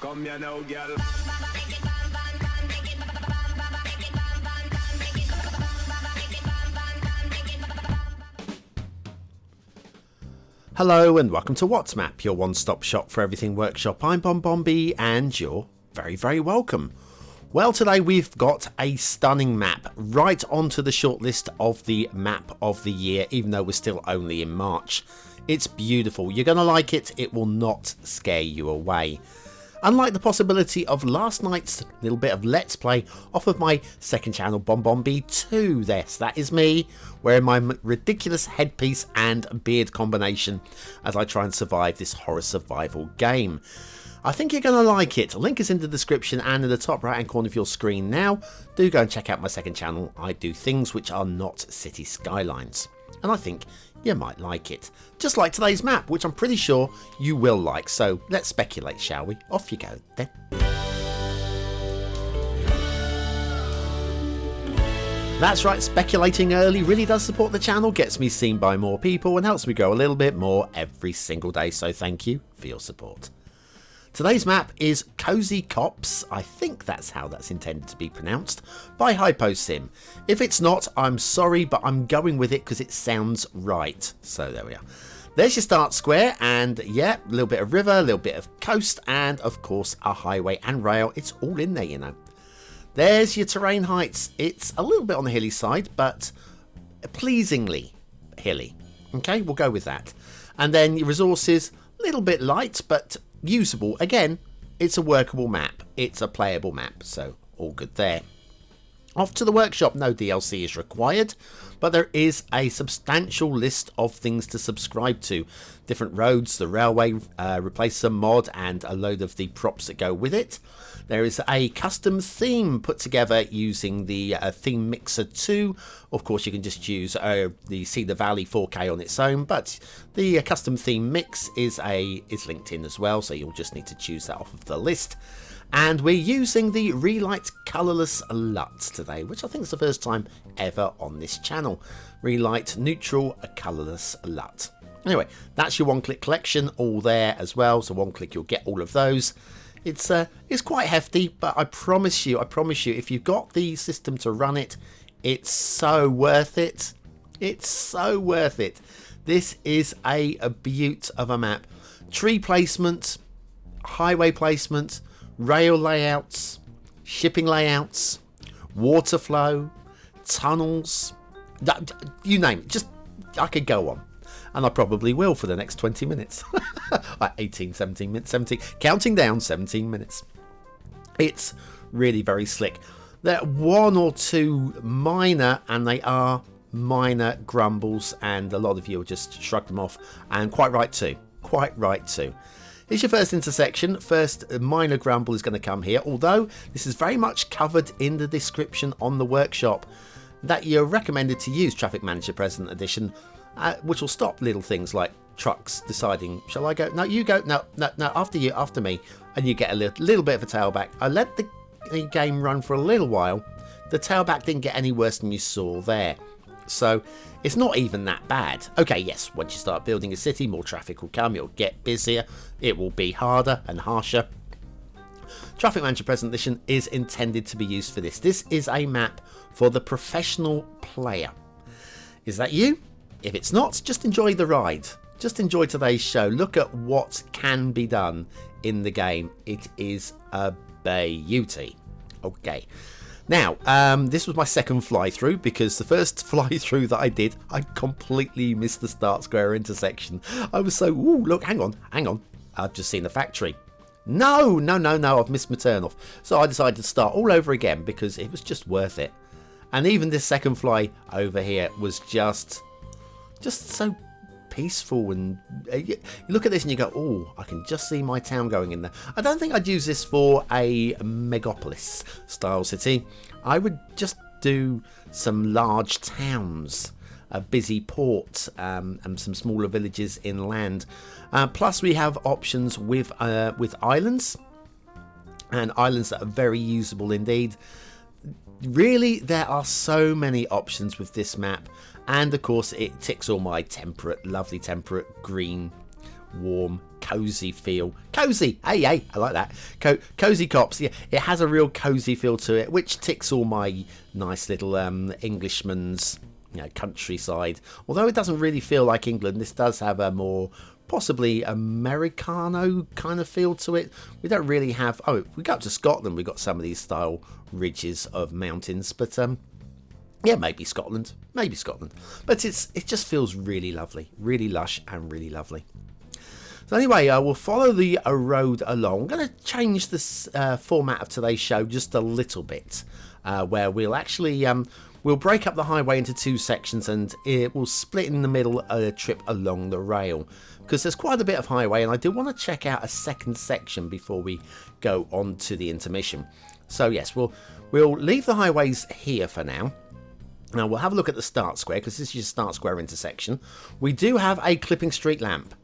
Come here now, girl. Hello and welcome to What's Map, your one-stop shop for everything workshop. I'm BonBonB and you're very, very welcome. Well, today we've got a stunning map right onto the shortlist of the map of the year, even though we're still only in March. It's beautiful. You're going to like it. It will not scare you away. Unlike the possibility of last night's little bit of Let's Play off of my second channel, BonBonB 2. Yes, that is me, wearing my ridiculous headpiece and beard combination as I try and survive this horror survival game. I think you're going to like it. Link is in the description and in the top right hand corner of your screen now. Do go and check out my second channel. I do things which are not Cities Skylines. And I think you might like it. Just like today's map, which I'm pretty sure you will like. So let's speculate, shall we? Off you go then. That's right, speculating early really does support the channel, gets me seen by more people and helps me grow a little bit more every single day. So thank you for your support. Today's map is Kozí Kopce, I think that's how that's intended to be pronounced, by HypoSim. If it's not, I'm sorry, but I'm going with it because it sounds right. So there we are. There's your start square, and yeah, a little bit of river, a little bit of coast, and of course a highway and rail. It's all in there, you know. There's your terrain heights. It's a little bit on the hilly side, but pleasingly hilly. Okay, we'll go with that. And then your resources, a little bit light, but usable. Again, it's a workable map. It's a playable map, so all good there. Off to the workshop. No DLC is required, but there is a substantial list of things to subscribe to. Different roads, the railway, replace some mod, and a load of the props that go with it. There is a custom theme put together using the Theme Mixer 2. Of course, you can just use the Cedar Valley 4K on its own, but the custom theme mix is linked in as well, so you'll just need to choose that off of the list. And we're using the Relight Colourless LUT today, which I think is the first time ever on this channel. Relight Neutral Colourless LUT. Anyway, that's your one-click collection all there as well, so one click you'll get all of those. It's quite hefty, but I promise you, if you've got the system to run it, it's so worth it. It's so worth it. This is a beaut of a map. Tree placement, highway placement, rail layouts, shipping layouts, water flow, tunnels, you name it. Just, I could go on. And I probably will for the next 20 minutes. 18, 17 minutes, 17, counting down 17 minutes. It's really very slick. There are one or two minor, and they are minor grumbles, and a lot of you will just shrug them off, and quite right too. Quite right too. It's your first intersection. First minor grumble is going to come here, although this is very much covered in the description on the workshop that you're recommended to use Traffic Manager Present Edition, which will stop little things like trucks deciding, shall I go? No, you go. No, after you, after me. And you get a little bit of a tailback. I let the game run for a little while. The tailback didn't get any worse than you saw there. So it's not even that bad. Okay, yes, once you start building a city, more traffic will come. It'll get busier. It will be harder and harsher. Traffic Manager Present Edition is intended to be used for this. This is a map for the professional player. Is that you? If it's not, just enjoy the ride. Just enjoy today's show. Look at what can be done in the game. It is a beauty. Okay. Now, this was my second fly through, because the first fly through that I did, I completely missed the start square intersection. I was so, ooh, look, hang on. I've just seen the factory. No, I've missed my turn off. So I decided to start all over again because it was just worth it. And even this second fly over here was just so peaceful, and you look at this and you go, oh, I can just see my town going in there. I don't think I'd use this for a megapolis style city. I would just do some large towns, a busy port, and some smaller villages inland. Plus we have options with islands, and islands that are very usable indeed. Really, there are so many options with this map. And of course it ticks all my temperate, lovely temperate, green, warm, cozy feel. Cozy, hey, I like that. Kozí Kopce, yeah, it has a real cozy feel to it, which ticks all my nice little Englishman's countryside. Although it doesn't really feel like England, this does have a more possibly Americano kind of feel to it. We don't really have, if we go up to Scotland, we've got some of these style ridges of mountains, but yeah, maybe Scotland. But it just feels really lovely, really lush and really lovely. So anyway, we'll follow the road along. I'm going to change this format of today's show just a little bit, where we'll actually we'll break up the highway into two sections, and it will split in the middle a trip along the rail, because there's quite a bit of highway, and I do want to check out a second section before we go on to the intermission. So yes, we'll leave the highways here for now. Now we'll have a look at the start square, because this is your start square intersection. We do have a clipping street lamp.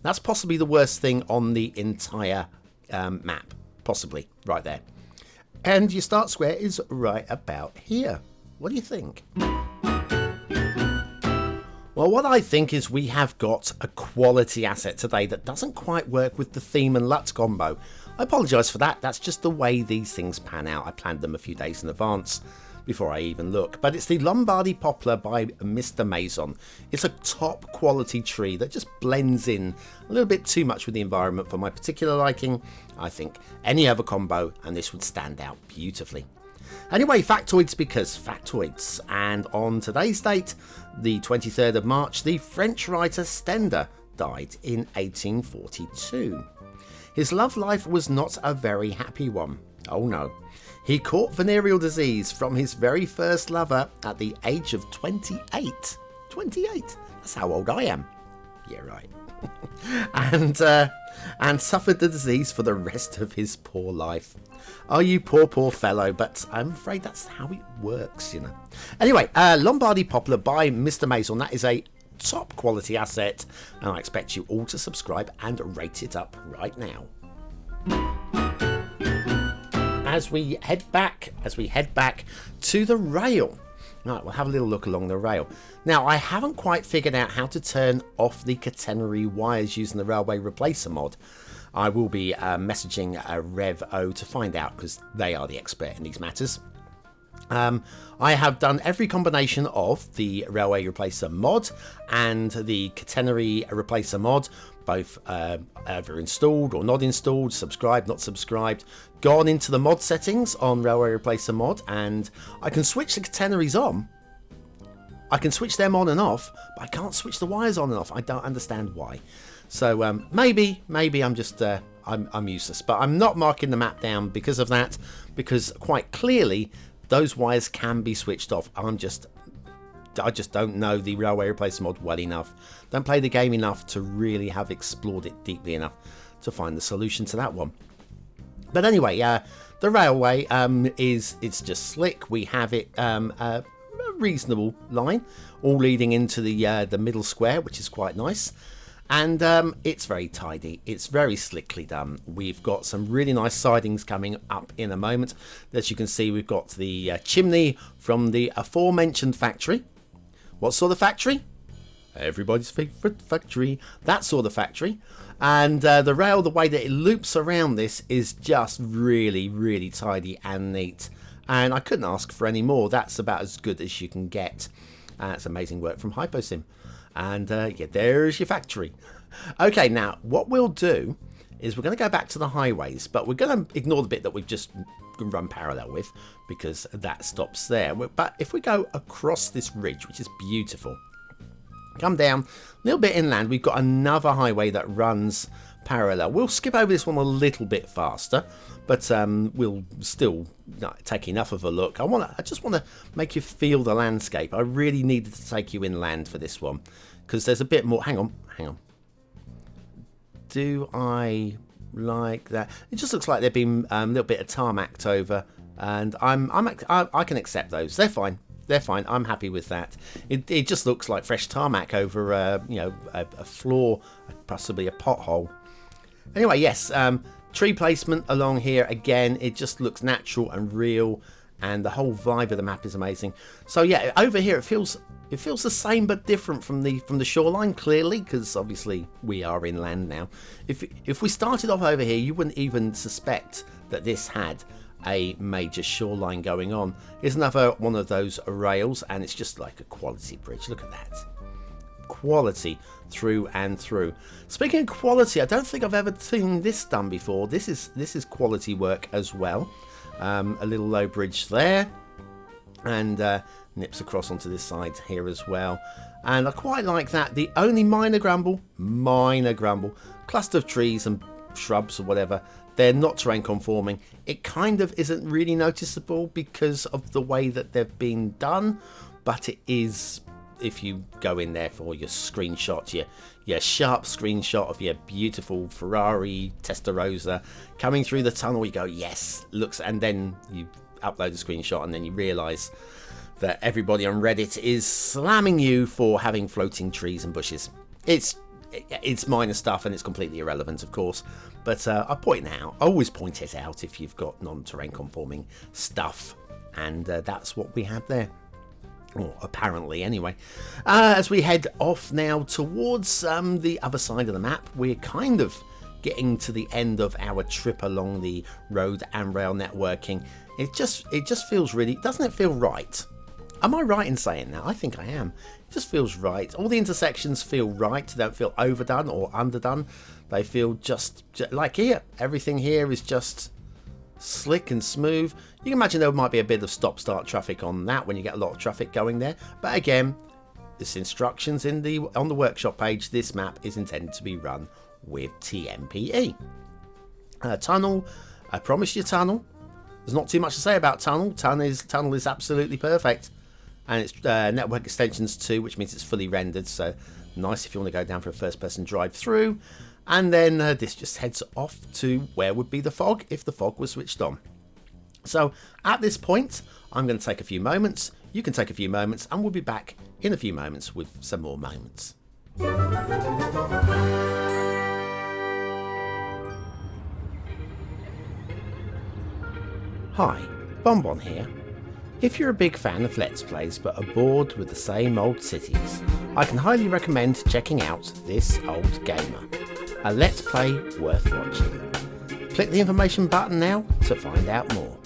That's possibly the worst thing on the entire map. Possibly, right there. And your start square is right about here. What do you think? Well, what I think is we have got a quality asset today that doesn't quite work with the theme and LUT combo. I apologise for that. That's just the way these things pan out. I planned them a few days in advance before I even look. But it's the Lombardy Poplar by MrMaison. It's a top quality tree that just blends in a little bit too much with the environment for my particular liking. I think any other combo and this would stand out beautifully. Anyway, factoids because factoids. And on today's date, the 23rd of March, the French writer Stendhal died in 1842. His love life was not a very happy one. Oh no. He caught venereal disease from his very first lover at the age of 28. 28? That's how old I am. Yeah, right. and suffered the disease for the rest of his poor life. Oh, you poor fellow, but I'm afraid that's how it works, Anyway, Lombardy Poplar by MrMaison. That is a top quality asset, and I expect you all to subscribe and rate it up right now. As we head back to the rail. Right, we'll have a little look along the rail. Now, I haven't quite figured out how to turn off the catenary wires using the Railway Replacer mod. I will be messaging Rev O to find out, because they are the expert in these matters. I have done every combination of the Railway Replacer mod and the catenary replacer mod, both either installed or not installed, subscribed, not subscribed, gone into the mod settings on Railway Replacer mod, and I can switch the catenaries on. I can switch them on and off, but I can't switch the wires on and off. I don't understand why. So maybe I'm just I'm useless, but I'm not marking the map down because of that, because quite clearly those wires can be switched off. I just don't know the Railway Replacer mod well enough. Don't play the game enough to really have explored it deeply enough to find the solution to that one. But anyway, the railway it's just slick. We have it a reasonable line, all leading into the middle square, which is quite nice. And it's very tidy. It's very slickly done. We've got some really nice sidings coming up in a moment. As you can see, we've got the chimney from the aforementioned factory. What sort of factory? Everybody's favourite factory. That sort of factory. And the rail, the way that it loops around this is just really, really tidy and neat. And I couldn't ask for any more. That's about as good as you can get. It's amazing work from HypoSim. And yeah, there's your factory. Okay, now what we'll do is we're going to go back to the highways, but we're going to ignore the bit that we've just run parallel with, because that stops there. But if we go across this ridge, which is beautiful, come down a little bit inland, we've got another highway that runs parallel. We'll skip over this one a little bit faster, but we'll still take enough of a look. I just want to make you feel the landscape. I really needed to take you inland for this one, because there's a bit more. Hang on. Do I like that? It just looks like they've been a little bit of tarmacked over, and I can accept those. They're fine. I'm happy with that. It just looks like fresh tarmac over a floor, possibly a pothole. Anyway, yes, tree placement along here again. It just looks natural and real, and the whole vibe of the map is amazing. So yeah, over here it feels the same but different from the shoreline, clearly, because obviously we are inland now. If we started off over here, you wouldn't even suspect that this had a major shoreline going on. Here's another one of those rails, and it's just like a quality bridge. Look at that. Quality through and through. Speaking of quality, I don't think I've ever seen this done before. This is quality work as well. A little low bridge there, and nips across onto this side here as well. And I quite like that. The only minor grumble, cluster of trees and shrubs or whatever, they're not terrain conforming. It kind of isn't really noticeable because of the way that they've been done, but it is if you go in there for your screenshot, your sharp screenshot of your beautiful Ferrari Testarossa coming through the tunnel. You go, yes, looks, and then you upload a screenshot, and then you realise that everybody on Reddit is slamming you for having floating trees and bushes. It's minor stuff, and it's completely irrelevant, of course, but I point it out. I always point it out if you've got non-terrain conforming stuff, and that's what we have there. Or apparently, anyway. As we head off now towards the other side of the map, we're kind of getting to the end of our trip along the road and rail networking. It just feels really, doesn't it feel right? Am I right in saying that? I think I am. It just feels right. All the intersections feel right. They don't feel overdone or underdone. They feel just like here. Everything here is just slick and smooth. You can imagine there might be a bit of stop-start traffic on that when you get a lot of traffic going there. But again, this instructions on the workshop page. This map is intended to be run with TMPE. Tunnel. I promise you, tunnel. There's not too much to say about tunnel. Tunnel is absolutely perfect. And it's network extensions too, which means it's fully rendered. So nice if you want to go down for a first-person drive through. And then this just heads off to where would be the fog if the fog was switched on. So at this point, I'm going to take a few moments. You can take a few moments, and we'll be back in a few moments with some more moments. Hi, BonBon here. If you're a big fan of Let's Plays but are bored with the same old cities, I can highly recommend checking out This Old Gamer, a Let's Play worth watching. Click the information button now to find out more.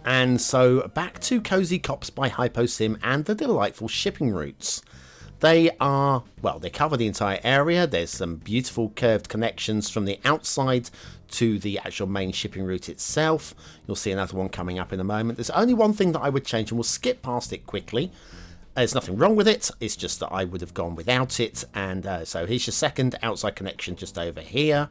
And so back to Kozí Kopce by HypoSim and the delightful shipping routes. They cover the entire area. There's some beautiful curved connections from the outside to the actual main shipping route itself. You'll see another one coming up in a moment. There's only one thing that I would change, and we'll skip past it quickly. There's nothing wrong with it. It's just that I would have gone without it. And so here's your second outside connection just over here.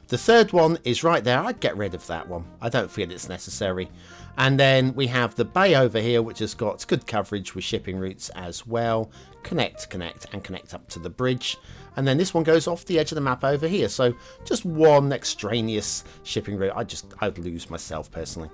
The third one is right there. I'd get rid of that one. I don't feel it's necessary. And then we have the bay over here, which has got good coverage with shipping routes as well. Connect, and connect up to the bridge. And then this one goes off the edge of the map over here. So just one extraneous shipping route. I'd lose myself personally.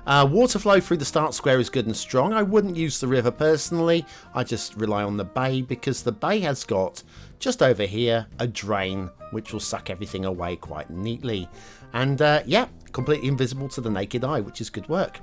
Water flow through the start square is good and strong. I wouldn't use the river personally. I just rely on the bay, because the bay has got, just over here, a drain which will suck everything away quite neatly. And yeah, completely invisible to the naked eye, which is good work.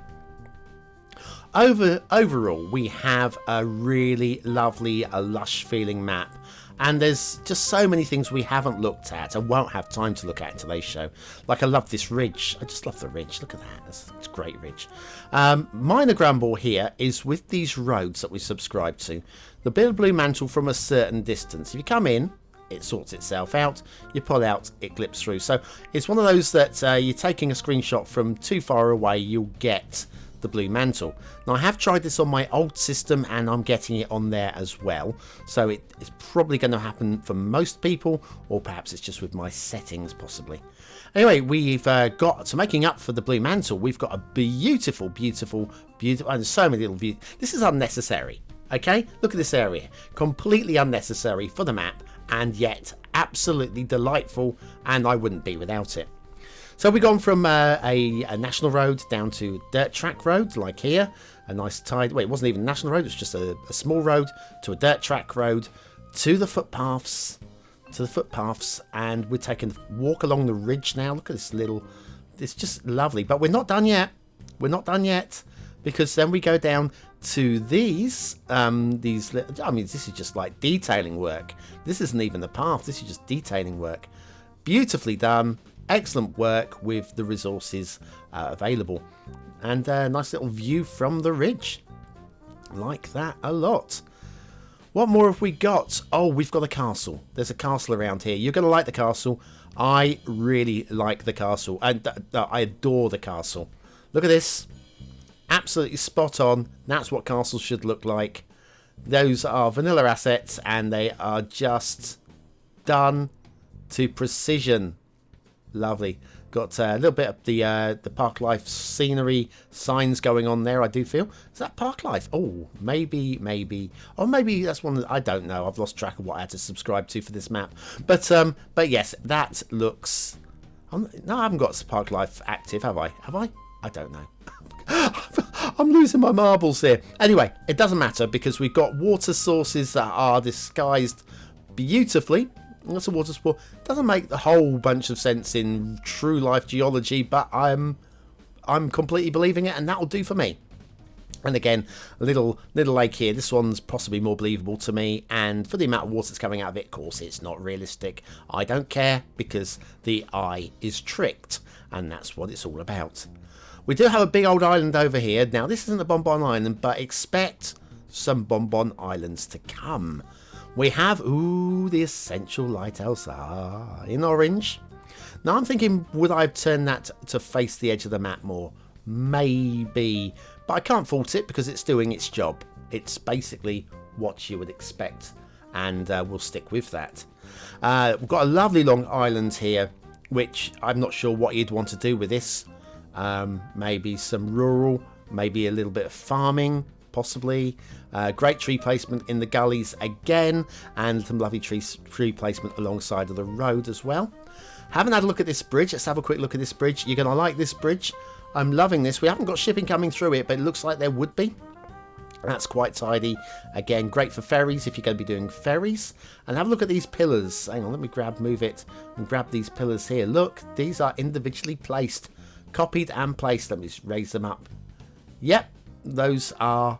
Overall, we have a really lovely, lush feeling map. And there's just so many things we haven't looked at and won't have time to look at in today's show. Like, I love this ridge. I just love the ridge. Look at that. It's a great ridge. Minor grumble here is with these roads that we subscribe to. The bit of blue mantle from a certain distance. If you come in, it sorts itself out. You pull out, it clips through. So it's one of those that you're taking a screenshot from too far away, you'll get the blue mantle. Now, I have tried this on my old system, and I'm getting it on there as well, so it's probably going to happen for most people, or perhaps it's just with my settings possibly. Anyway, we've got, so making up for the blue mantle, we've got a beautiful, and so many little views. This is unnecessary, okay? Look at this area, completely unnecessary for the map, and yet absolutely delightful, and I wouldn't be without it. So we've gone from a national road down to dirt track road, like here. A nice tide. Wait, it wasn't even a national road. It was just a small road to a dirt track road to the footpaths. to the footpaths, and we're taking a walk along the ridge now. Look at this little, it's just lovely. But we're not done yet. We're not done yet, because then we go down to these, I mean, this is just like detailing work. This isn't even the path. This is just detailing work. Beautifully done. Excellent work with the resources available. And a nice little view from the ridge. Like that a lot. What more have we got? Oh, we've got a castle. There's a castle around here. You're going to like the castle. I really like the castle. And I adore the castle. Look at this. Absolutely spot on. That's what castles should look like. Those are vanilla assets, and they are just done to precision. Lovely. Got a little bit of the Park Life scenery signs going on there, I do feel. Is that Park Life? Oh, maybe. Or maybe that's one that I don't know. I've lost track of what I had to subscribe to for this map. But yes, that looks... No, I haven't got Park Life active, have I? Have I? I don't know. I'm losing my marbles here. Anyway, it doesn't matter, because we've got water sources that are disguised beautifully. That's a water sport. Doesn't make the whole bunch of sense in true life geology, but I'm completely believing it, and that'll do for me. And again, a little lake here. This one's possibly more believable to me, and for the amount of water that's coming out of it, of course, it's not realistic. I don't care, because the eye is tricked, and that's what it's all about. We do have a big old island over here. Now, this isn't a BonBon Island, but expect some BonBon Islands to come. We have, the Essential Lighthouse in orange. Now, I'm thinking, would I have turned that to face the edge of the map more? Maybe. But I can't fault it, because it's doing its job. It's basically what you would expect, and we'll stick with that. We've got a lovely long island here, which I'm not sure what you'd want to do with this. Maybe some rural, maybe a little bit of farming, possibly. Great tree placement in the gullies again, and some lovely tree placement alongside of the road as well. Haven't had a look at this bridge. Let's have a quick look at this bridge. You're going to like this bridge. I'm loving this. We haven't got shipping coming through it, but it looks like there would be. That's quite tidy. Again, great for ferries if you're going to be doing ferries. And have a look at these pillars. Hang on, let me move it and grab these pillars here. Look, these are individually placed. Copied and placed. Let me just raise them up. Yep, those are...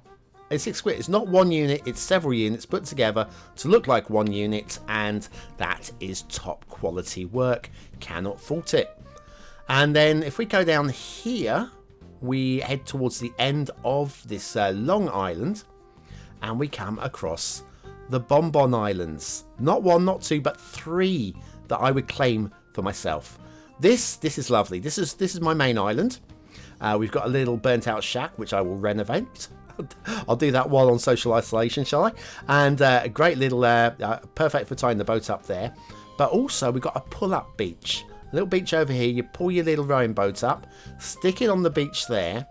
It's not one unit, it's several units put together to look like one unit, and that is top quality work. Cannot fault it. And then if we go down here, we head towards the end of this long island, and we come across the BonBon Islands. Not one, not two, but three that I would claim for myself. This is lovely. This is my main island. We've got a little burnt out shack, which I will renovate. I'll do that while on social isolation, shall I? And a great little, perfect for tying the boat up there. But also, we've got a pull-up beach. A little beach over here. You pull your little rowing boat up, stick it on the beach there.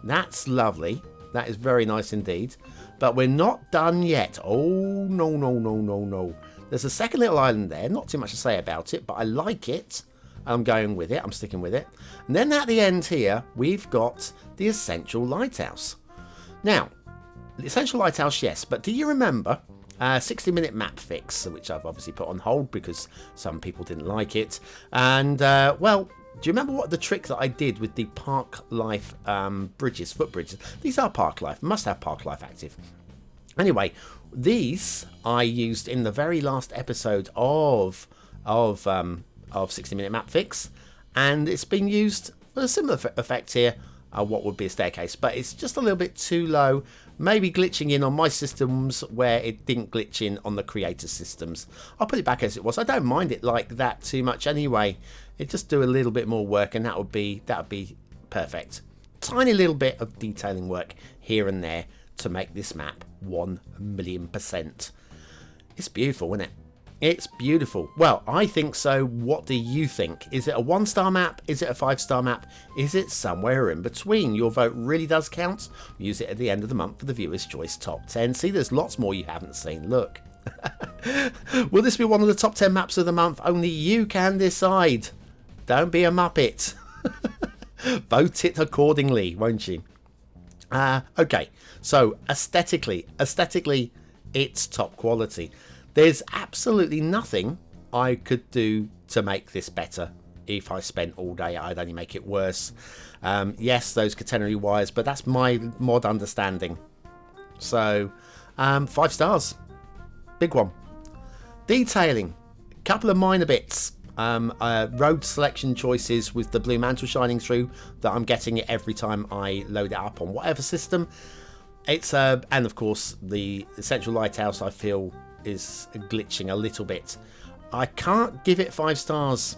That's lovely. That is very nice indeed. But we're not done yet. Oh, no. There's a second little island there. Not too much to say about it, but I like it. I'm going with it. I'm sticking with it. And then at the end here, we've got the Essential Lighthouse. Now, the Essential Lighthouse, yes, but do you remember 60-minute map fix, which I've obviously put on hold because some people didn't like it. And, well, do you remember what the trick that I did with the Park Life bridges, footbridges? These are Park Life, must have Park Life active. Anyway, these I used in the very last episode of 60-minute map fix, and it's been used for a similar effect here. What would be a staircase, but it's just a little bit too low, maybe glitching in on my systems where it didn't glitch in on the creator systems. I'll put it back as it was. I don't mind it like that too much anyway. It just do a little bit more work, and that would be perfect. Tiny little bit of detailing work here and there to make this map 1,000,000%. It's beautiful, isn't it? It's beautiful. Well, I think so. What do you think? Is it a 1-star map? Is it a 5-star map? Is it somewhere in between? Your vote really does count. Use it at the end of the month for the Viewer's Choice Top 10. See, there's lots more you haven't seen. Look. Will this be one of the top 10 maps of the month? Only you can decide. Don't be a muppet. Vote it accordingly, won't you? Okay, so aesthetically, it's top quality. There's absolutely nothing I could do to make this better. If I spent all day, I'd only make it worse. Yes, those catenary wires, but that's my mod understanding. So 5 stars, big one. Detailing, a couple of minor bits. Road selection choices with the blue mantle shining through, that I'm getting it every time I load it up on whatever system. It's and of course the central lighthouse I feel is glitching a little bit. I can't give it 5 stars.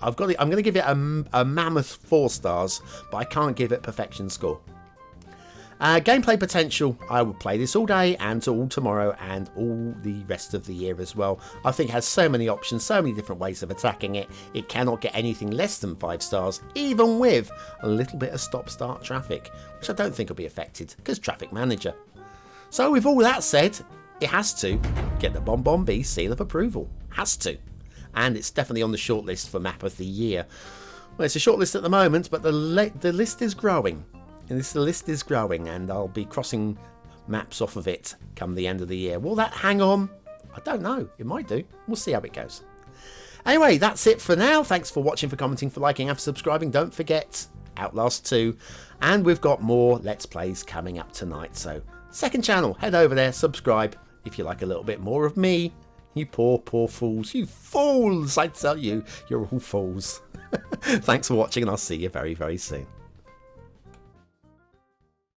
I'm going to give it a mammoth 4 stars, but I can't give it perfection score. Gameplay potential, I would play this all day and all tomorrow and all the rest of the year as well. I think it has so many options, so many different ways of attacking it. It cannot get anything less than 5 stars, even with a little bit of stop-start traffic, which I don't think will be affected because Traffic Manager. So with all that said, it has to get the BonBonB seal of approval. Has to. And it's definitely on the shortlist for Map of the Year. Well, it's a shortlist at the moment, but the list is growing. And the list is growing, and I'll be crossing maps off of it come the end of the year. Will that hang on? I don't know. It might do. We'll see how it goes. Anyway, that's it for now. Thanks for watching, for commenting, for liking, and for subscribing. Don't forget Outlast 2. And we've got more Let's Plays coming up tonight. So, second channel. Head over there. Subscribe if you like a little bit more of me. You poor, poor fools. You fools! I tell you, you're all fools. Thanks for watching, and I'll see you very, very soon.